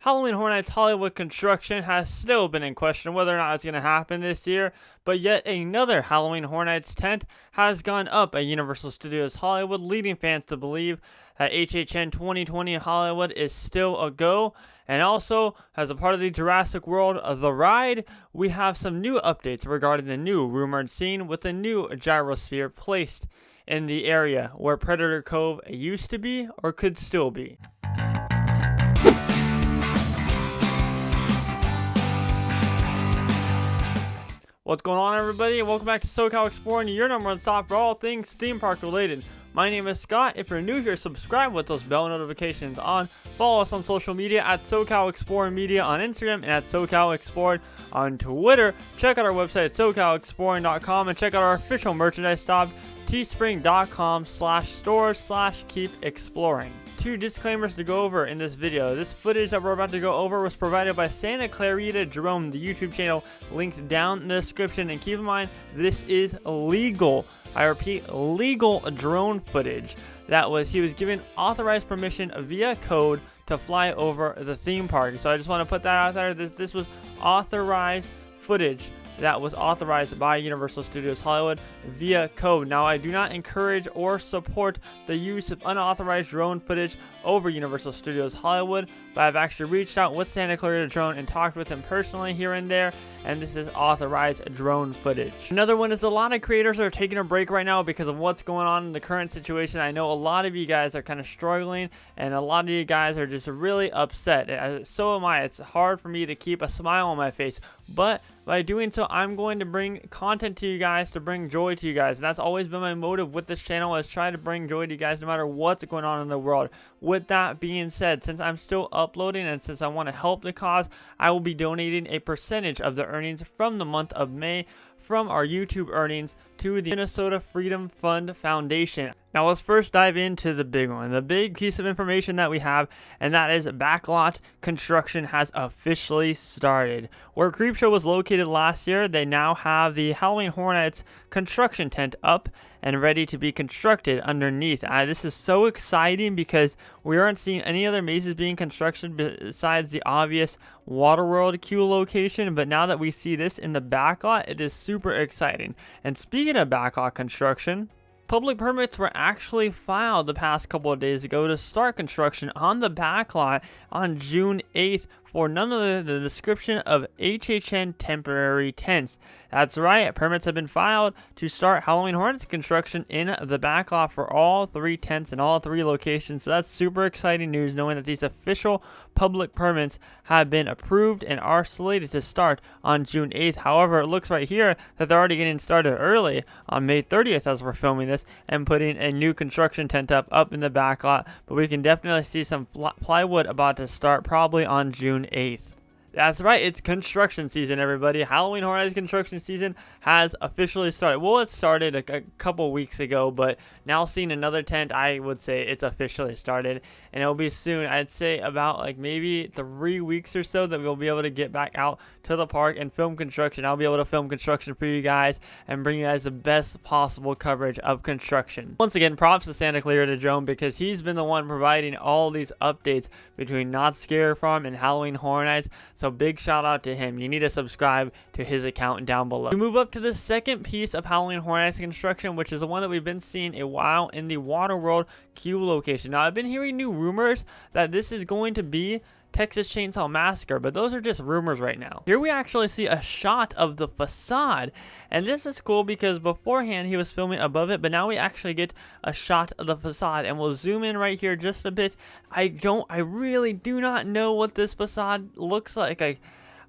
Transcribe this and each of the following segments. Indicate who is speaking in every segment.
Speaker 1: Halloween Horror Nights Hollywood construction has still been in question whether or not it's going to happen this year, but yet another Halloween Horror Nights tent has gone up at Universal Studios Hollywood, leading fans to believe that HHN 2020 in Hollywood is still a go. And also, as a part of the Jurassic World The Ride, we have some new updates regarding the new rumored scene with a new gyrosphere placed in the area where Predator Cove used to be or could still be. What's going on, everybody, and welcome back to SoCal Exploring, your number one stop for all things theme park related. My name is Scott. If you're new here, subscribe with those bell notifications on. Follow us on social media at SoCal Exploring Media on Instagram and at SoCal Exploring on Twitter. Check out our website at SoCalExploring.com and check out our official merchandise shop, teespring.com/stores/keep-exploring. Two disclaimers to go over in this video. This footage that we're about to go over was provided by Santa Clarita Jerome, the YouTube channel linked down in the description. And keep in mind, this is legal. I repeat, legal drone footage. He was given authorized permission via code to fly over the theme park. So I just want to put that out there. This was authorized footage that was authorized by Universal Studios Hollywood via code. Now, I do not encourage or support the use of unauthorized drone footage over Universal Studios Hollywood, but I've actually reached out with Santa Clarita Drone and talked with him personally here and there, and this is authorized drone footage. Another one is a lot of creators are taking a break right now because of what's going on in the current situation. I know a lot of you guys are kind of struggling, and a lot of you guys are just really upset. So am I. It's hard for me to keep a smile on my face, but by doing so, I'm going to bring content to you guys to bring joy to you guys. And that's always been my motive with this channel, is try to bring joy to you guys no matter what's going on in the world. With that being said, since I'm still uploading and since I want to help the cause, I will be donating a percentage of the earnings from the month of May from our YouTube earnings to the Minnesota Freedom Fund Foundation. Now let's first dive into the big one, the big piece of information that we have, and that is Backlot Construction has officially started. Where Creepshow was located last year, they now have the Halloween Horror Nights construction tent up and ready to be constructed underneath. This is so exciting because we aren't seeing any other mazes being constructed besides the obvious Waterworld Q location, but now that we see this in the backlot, it is super exciting. And speaking of backlot construction, public permits were actually filed the past couple of days ago to start construction on the backlot on June 8th for none other than the description of HHN temporary tents. That's right, permits have been filed to start Halloween Horror Nights construction in the backlot for all three tents in all three locations. So that's super exciting news, knowing that these official public permits have been approved and are slated to start on June 8th. However, it looks right here that they're already getting started early on May 30th as we're filming this and putting a new construction tent up in the backlot. But we can definitely see some plywood about to start probably on June 8th. That's right, it's construction season, everybody. Halloween Horror Nights construction season has officially started. Well, it started a couple weeks ago, but now seeing another tent, I would say it's officially started. And it'll be soon. I'd say about like maybe 3 weeks or so that we'll be able to get back out to the park and film construction. I'll be able to film construction for you guys and bring you guys the best possible coverage of construction. Once again, props to Santa Clarita Drone because he's been the one providing all these updates between Not Scare Farm and Halloween Horror Nights. So big shout out to him. You need to subscribe to his account down below. We move up to the second piece of Halloween Horror Nights construction, which is the one that we've been seeing a while in the Waterworld Q location. Now, I've been hearing new rumors that this is going to be Texas Chainsaw Massacre, but those are just rumors right now. Here we actually see a shot of the facade, and this is cool because beforehand he was filming above it, but now we actually get a shot of the facade, and we'll zoom in right here just a bit. I really do not know what this facade looks like.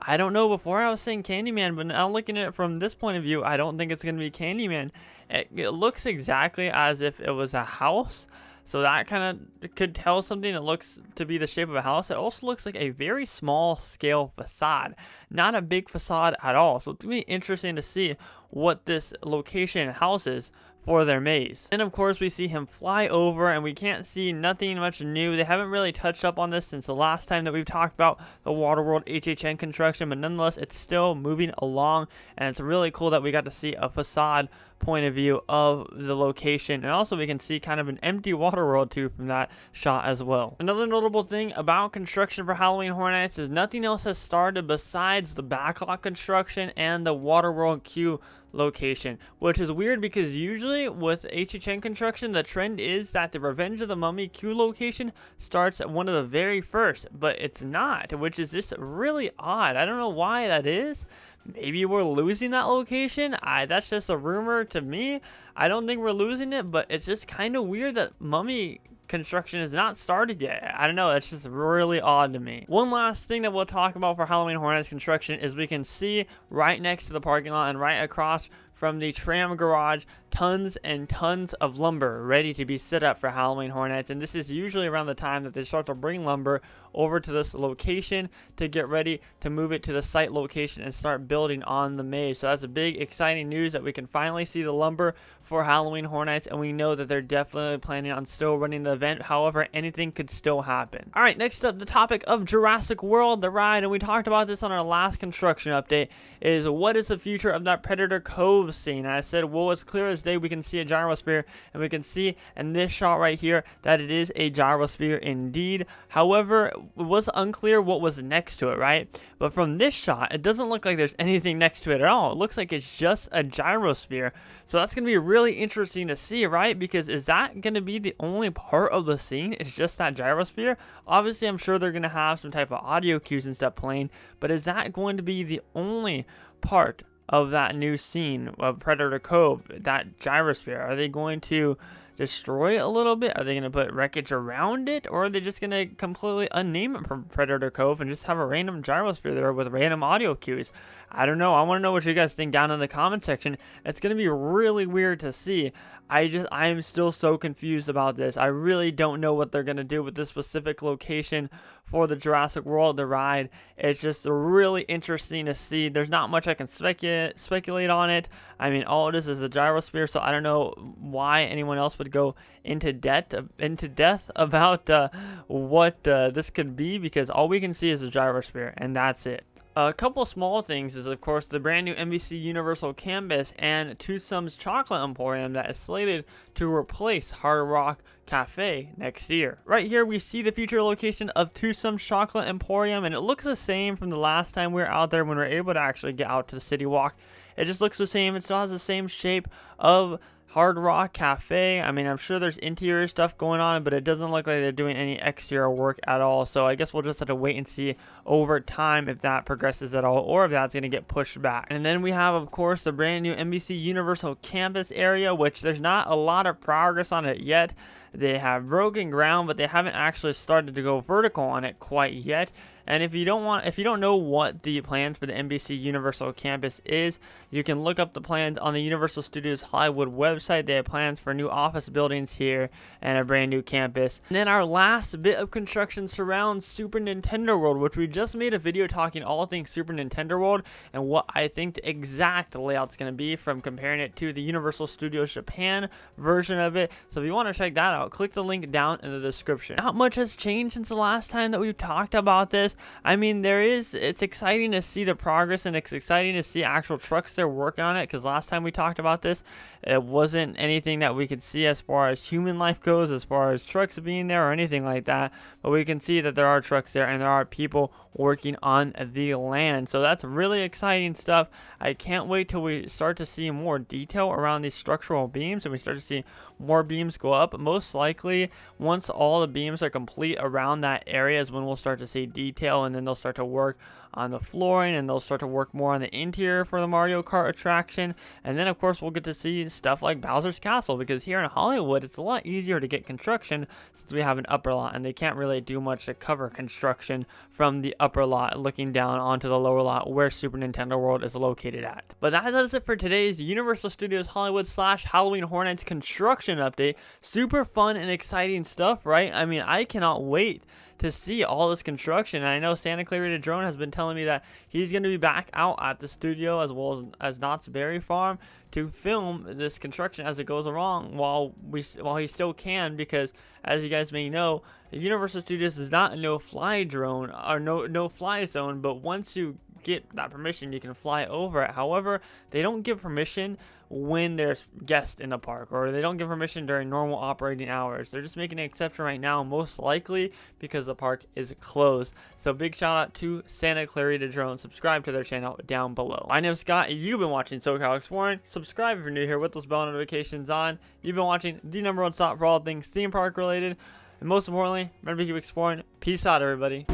Speaker 1: I don't know. Before I was saying Candyman, but now looking at it from this point of view, I don't think it's going to be Candyman. It looks exactly as if it was a house. So that kind of could tell something. It looks to be the shape of a house. It also looks like a very small scale facade, not a big facade at all. So it's going to be interesting to see what this location houses for their maze. And of course we see him fly over, and we can't see nothing much new. They haven't really touched up on this since the last time that we've talked about the Waterworld HHN construction, but nonetheless it's still moving along, and it's really cool that we got to see a facade point of view of the location, and also we can see kind of an empty Waterworld too from that shot as well. Another notable thing about construction for Halloween Horror Nights is nothing else has started besides the Backlot Construction and the Waterworld Q location, which is weird because usually with HHN construction the trend is that the Revenge of the Mummy Q location starts at one of the very first, but it's not, which is just really odd. I don't know why that is. Maybe we're losing that location. That's just a rumor to me. I don't think we're losing it, but it's just kind of weird that Mummy construction is not started yet. I don't know, that's just really odd to me. One last thing that we'll talk about for Halloween Horror Nights construction is we can see right next to the parking lot and right across from the tram garage tons and tons of lumber ready to be set up for Halloween Horror Nights, and this is usually around the time that they start to bring lumber over to this location to get ready to move it to the site location and start building on the maze. So that's a big exciting news that we can finally see the lumber for Halloween Horror Nights, and we know that they're definitely planning on still running the event. However, anything could still happen. All right, next up, the topic of Jurassic World, the ride, and we talked about this on our last construction update, is what is the future of that Predator Cove scene. And I said, well, it's clear as day we can see a gyrosphere, and we can see in this shot right here that it is a gyrosphere indeed. However, it was unclear what was next to it, right? But from this shot, it doesn't look like there's anything next to it at all. It looks like it's just a gyrosphere. So that's going to be really interesting to see, right? Because is that going to be the only part of the scene? It's just that gyrosphere? Obviously, I'm sure they're going to have some type of audio cues and stuff playing, but is that going to be the only part of that new scene of Predator Cove, that gyrosphere? Are they going to destroy it a little bit? Are they going to put wreckage around it? Or are they just going to completely unname it from Predator Cove and just have a random gyrosphere there with random audio cues? I don't know. I want to know what you guys think down in the comment section. It's going to be really weird to see. I am still so confused about this. I really don't know what they're going to do with this specific location for the Jurassic World, the ride. It's just really interesting to see. There's not much I can speculate on it. I mean, all it is a gyrosphere, so I don't know why anyone else would go into death about what this could be, because all we can see is a gyrosphere, and that's it. A couple small things is, of course, the brand new NBC Universal Campus and Twosome's Chocolate Emporium that is slated to replace Hard Rock Cafe next year. Right here, we see the future location of Twosome's Chocolate Emporium, and it looks the same from the last time we were out there when we were able to actually get out to the City Walk. It just looks the same. It still has the same shape of Hard Rock Cafe. I mean, I'm sure there's interior stuff going on, but it doesn't look like they're doing any exterior work at all. So I guess we'll just have to wait and see over time if that progresses at all, or if that's going to get pushed back. And then we have, of course, the brand new NBC Universal Campus area, which there's not a lot of progress on it yet. They have broken ground, but they haven't actually started to go vertical on it quite yet. And if you don't know what the plans for the NBC Universal Campus is, you can look up the plans on the Universal Studios Hollywood website. They have plans for new office buildings here and a brand new campus. And then our last bit of construction surrounds Super Nintendo World, which we just made a video talking all things Super Nintendo World and what I think the exact layout's going to be, from comparing it to the Universal Studios Japan version of it. So if you want to check that out, click the link down in the description. Not much has changed since the last time that we've talked about this. I mean, it's exciting to see the progress, and it's exciting to see actual trucks they're working on it, because last time we talked about this, it wasn't anything that we could see as far as human life goes, as far as trucks being there or anything like that. But we can see that there are trucks there and there are people working on the land. So that's really exciting stuff. I can't wait till we start to see more detail around these structural beams and we start to see more beams go up. Most likely, once all the beams are complete around that area is when we'll start to see detail, and then they'll start to work on the flooring, and they'll start to work more on the interior for the Mario Kart attraction. And then of course we'll get to see stuff like Bowser's Castle, because here in Hollywood it's a lot easier to get construction since we have an upper lot, and they can't really do much to cover construction from the upper lot looking down onto the lower lot where Super Nintendo World is located at. But that does it for today's Universal Studios Hollywood / Halloween Horror Nights construction update. Super fun and exciting stuff, right? I mean, I cannot wait to see all this construction. And I know Santa Clarita Drone has been telling me that he's going to be back out at the studio as well as Knott's Berry Farm to film this construction as it goes along while he still can, because as you guys may know, Universal Studios is not a no-fly drone or no-fly zone, but once you get that permission, you can fly over it. However, they don't give permission when there's guests in the park, or they don't give permission during normal operating hours. They're just making an exception right now, most likely because the park is closed. So big shout out to Santa Clarita Drone. Subscribe to their channel down below. My name is Scott. You've been watching SoCal Exploring. Subscribe if you're new here with those bell notifications on. You've been watching the #1 stop for all things theme park related. And most importantly, remember to keep exploring. Peace out, everybody.